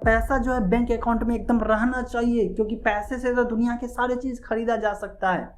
पैसा जो है बैंक अकाउंट में एकदम रहना चाहिए, क्योंकि पैसे से तो दुनिया के सारे चीज खरीदा जा सकता है।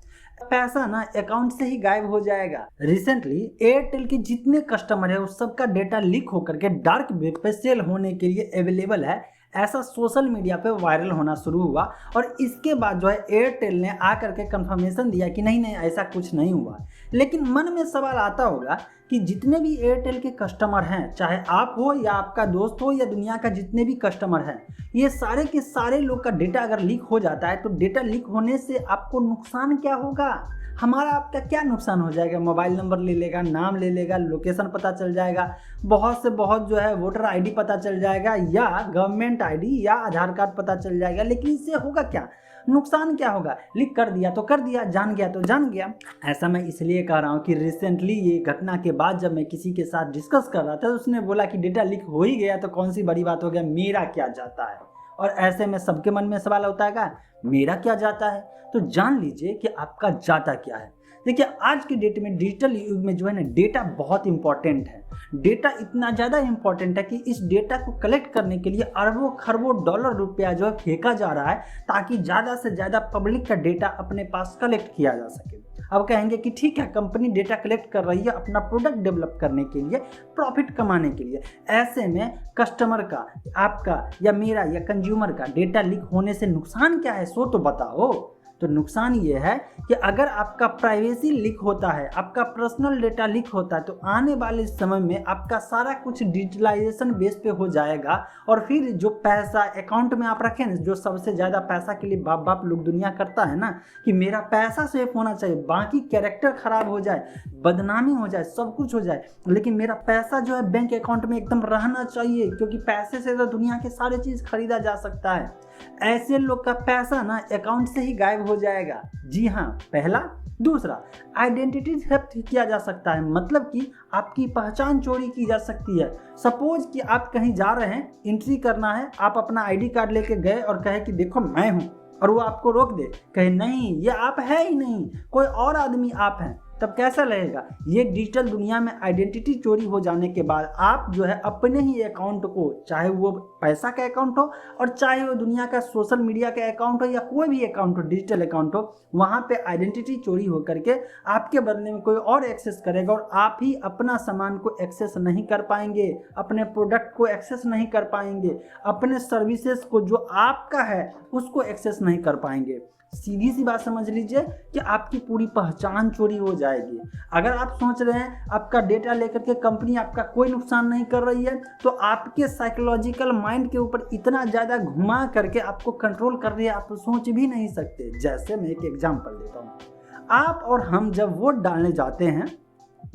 पैसा ना अकाउंट से ही गायब हो जाएगा। रिसेंटली एयरटेल के जितने कस्टमर है उस सबका डेटा लीक होकर के डार्क वेब पे सेल होने के लिए अवेलेबल है, ऐसा सोशल मीडिया पे वायरल होना शुरू हुआ। और इसके बाद जो है एयरटेल ने आकर के कंफर्मेशन दिया कि नहीं नहीं ऐसा कुछ नहीं हुआ। लेकिन मन में सवाल आता होगा कि जितने भी एयरटेल के कस्टमर हैं, चाहे आप हो या आपका दोस्त हो या दुनिया का जितने भी कस्टमर हैं, ये सारे के सारे लोग का डेटा अगर लीक हो जाता है तो डेटा लीक होने से आपको नुकसान क्या होगा? हमारा आपका क्या नुकसान हो जाएगा? मोबाइल नंबर ले लेगा, नाम ले लेगा, लोकेशन पता चल जाएगा, बहुत से बहुत जो है वोटर आईडी पता चल जाएगा, या गवर्नमेंट आईडी या आधार कार्ड पता चल जाएगा। लेकिन इससे होगा क्या? नुकसान क्या होगा? लीक कर दिया तो कर दिया, जान गया तो जान गया। ऐसा मैं इसलिए कह रहा हूँ कि रिसेंटली ये घटना के बाद जब मैं किसी के साथ डिस्कस कर रहा था तो उसने बोला कि डेटा लीक हो ही गया तो कौन सी बड़ी बात हो गया, मेरा क्या जाता है। और ऐसे में सबके मन में सवाल होता है मेरा क्या जाता है। तो जान लीजिए कि आपका जाता क्या है। देखिए आज के डेट में, डिजिटल युग में जो है ना, डेटा बहुत इंपॉर्टेंट है। डेटा इतना ज़्यादा इंपॉर्टेंट है कि इस डेटा को कलेक्ट करने के लिए अरबों खरबों डॉलर रुपया जो है फेंका जा रहा है, ताकि ज़्यादा से ज़्यादा पब्लिक का डेटा अपने पास कलेक्ट किया जा सके। अब कहेंगे कि ठीक है, कंपनी डेटा कलेक्ट कर रही है अपना प्रोडक्ट डेवलप करने के लिए, प्रॉफिट कमाने के लिए। ऐसे में कस्टमर का, आपका या मेरा या कंज्यूमर का डेटा लीक होने से नुकसान क्या है, सो तो बताओ। तो नुकसान ये है कि अगर आपका प्राइवेसी लीक होता है, आपका पर्सनल डेटा लीक होता है, तो आने वाले समय में आपका सारा कुछ डिजिटलाइजेशन बेस पे हो जाएगा। और फिर जो पैसा अकाउंट में आप रखें, जो सबसे ज़्यादा पैसा के लिए बाप बाप लोग दुनिया करता है ना, कि मेरा पैसा सेफ होना चाहिए, बाकी कैरेक्टर खराब हो जाए, बदनामी हो जाए, सब कुछ हो जाए, लेकिन मेरा पैसा जो है बैंक अकाउंट में एकदम रहना चाहिए, क्योंकि पैसे से तो दुनिया के सारे चीज़ खरीदा जा सकता है। ऐसे लोग का पैसा ना अकाउंट से ही गायब हो जाएगा। जी हाँ, पहला। दूसरा, आइडेंटिटी थेफ्ट किया जा सकता है, मतलब कि आपकी पहचान चोरी की जा सकती है। सपोज कि आप कहीं जा रहे हैं, एंट्री करना है, आप अपना आईडी कार्ड लेके गए और कहे कि देखो मैं हूँ, और वो आपको रोक दे, कहे नहीं ये आप है ही नहीं, कोई और आदमी आप हैं, तब कैसा लगेगा? ये डिजिटल दुनिया में आइडेंटिटी चोरी हो जाने के बाद आप जो है अपने ही अकाउंट को, चाहे वो पैसा का अकाउंट हो और चाहे वो दुनिया का सोशल मीडिया का अकाउंट हो या कोई भी अकाउंट हो, डिजिटल अकाउंट हो, वहाँ पे आइडेंटिटी चोरी हो करके आपके बदले में कोई और एक्सेस करेगा और आप ही अपना सामान को एक्सेस नहीं कर पाएंगे, अपने प्रोडक्ट को एक्सेस नहीं कर पाएंगे, अपने सर्विसेज को जो आपका है उसको एक्सेस नहीं कर पाएंगे। सीधी सी बात समझ लीजिए कि आपकी पूरी पहचान चोरी हो जाएगी। अगर आप सोच रहे हैं आपका डेटा लेकर के कंपनी आपका कोई नुकसान नहीं कर रही है, तो आपके साइकोलॉजिकल माइंड के ऊपर इतना ज़्यादा घुमा करके आपको कंट्रोल कर रही है, आप सोच भी नहीं सकते। जैसे मैं एक एग्जांपल देता हूँ, आप और हम जब वोट डालने जाते हैं,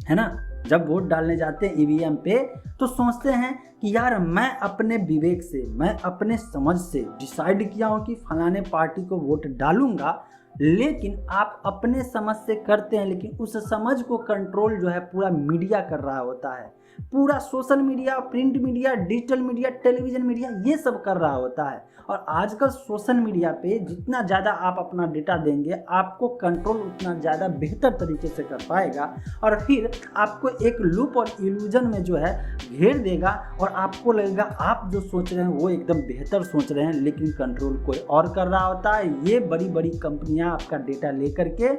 है ना, जब वोट डालने जाते हैं ईवीएम पे, तो सोचते हैं कि यार मैं अपने विवेक से, मैं अपने समझ से डिसाइड किया हूँ कि फलाने पार्टी को वोट डालूंगा। लेकिन आप अपने समझ से करते हैं, लेकिन उस समझ को कंट्रोल जो है पूरा मीडिया कर रहा होता है, पूरा social media, print media, digital media, television media, ये सब कर रहा होता है। और आजकल सोशल मीडिया पे जितना ज़्यादा आप अपना डेटा देंगे, आपको कंट्रोल उतना ज़्यादा बेहतर तरीके से कर पाएगा, और फिर आपको एक लूप और इल्यूजन में जो है घेर देगा, और आपको लगेगा आप जो सोच रहे हैं वो एकदम बेहतर सोच रहे हैं, लेकिन कंट्रोल कोई और कर रहा होता है। ये बड़ी बड़ी कंपनियां आपका डेटा लेकर के,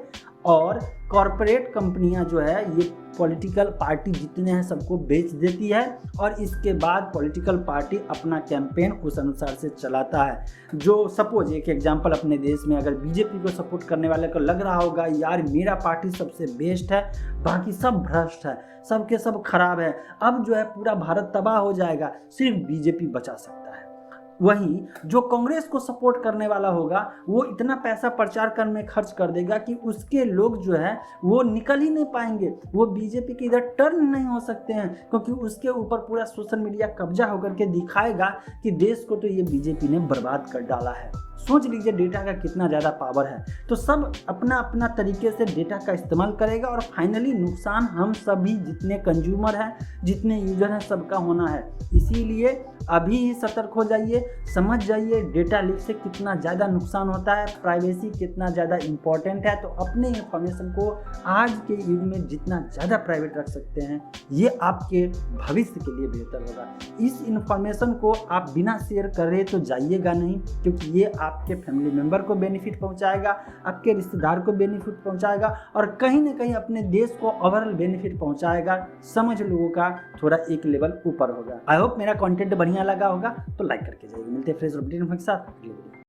और कॉरपोरेट कंपनियां जो है ये पॉलिटिकल पार्टी जितने हैं सबको बेच देती है, और इसके बाद पॉलिटिकल पार्टी अपना कैंपेन उस अनुसार से चलाता है। जो सपोज एक एग्जांपल, अपने देश में अगर बीजेपी को सपोर्ट करने वाले को लग रहा होगा यार मेरा पार्टी सबसे बेस्ट है, बाकी सब भ्रष्ट है, सबके सब खराब है, अब जो है पूरा भारत तबाह हो जाएगा, सिर्फ बीजेपी बचा सकता है। वहीं जो कांग्रेस को सपोर्ट करने वाला होगा वो इतना पैसा प्रचार करने में खर्च कर देगा कि उसके लोग जो है वो निकल ही नहीं पाएंगे, वो बीजेपी के इधर टर्न नहीं हो सकते हैं, क्योंकि उसके ऊपर पूरा सोशल मीडिया कब्जा होकर के दिखाएगा कि देश को तो ये बीजेपी ने बर्बाद कर डाला है। सोच लीजिए डेटा का कितना ज़्यादा पावर है। तो सब अपना अपना तरीके से डेटा का इस्तेमाल करेगा और फाइनली नुकसान हम सभी जितने कंज्यूमर हैं, जितने यूजर हैं, सबका होना है। इसीलिए अभी ही सतर्क हो जाइए, समझ जाइए डेटा लीक से कितना ज़्यादा नुकसान होता है, प्राइवेसी कितना ज़्यादा इम्पॉर्टेंट है। तो अपने इंफॉर्मेशन को आज के युग में जितना ज़्यादा प्राइवेट रख सकते हैं, ये आपके भविष्य के लिए बेहतर होगा। इस इंफॉर्मेशन को आप बिना शेयर कर रहे तो जाइएगा नहीं, क्योंकि ये आपके फैमिली मेम्बर को बेनिफिट पहुंचाएगा, आपके रिश्तेदार को बेनिफिट पहुंचाएगा और कहीं ना कहीं अपने देश को ओवरऑल बेनिफिट पहुंचाएगा। समझ लोगों का थोड़ा एक लेवल ऊपर होगा। आई होप मेरा कंटेंट बढ़िया लगा होगा, तो लाइक करके जाइए। मिलते हैं फ्रेश अपडेट के साथ अगले वीडियो।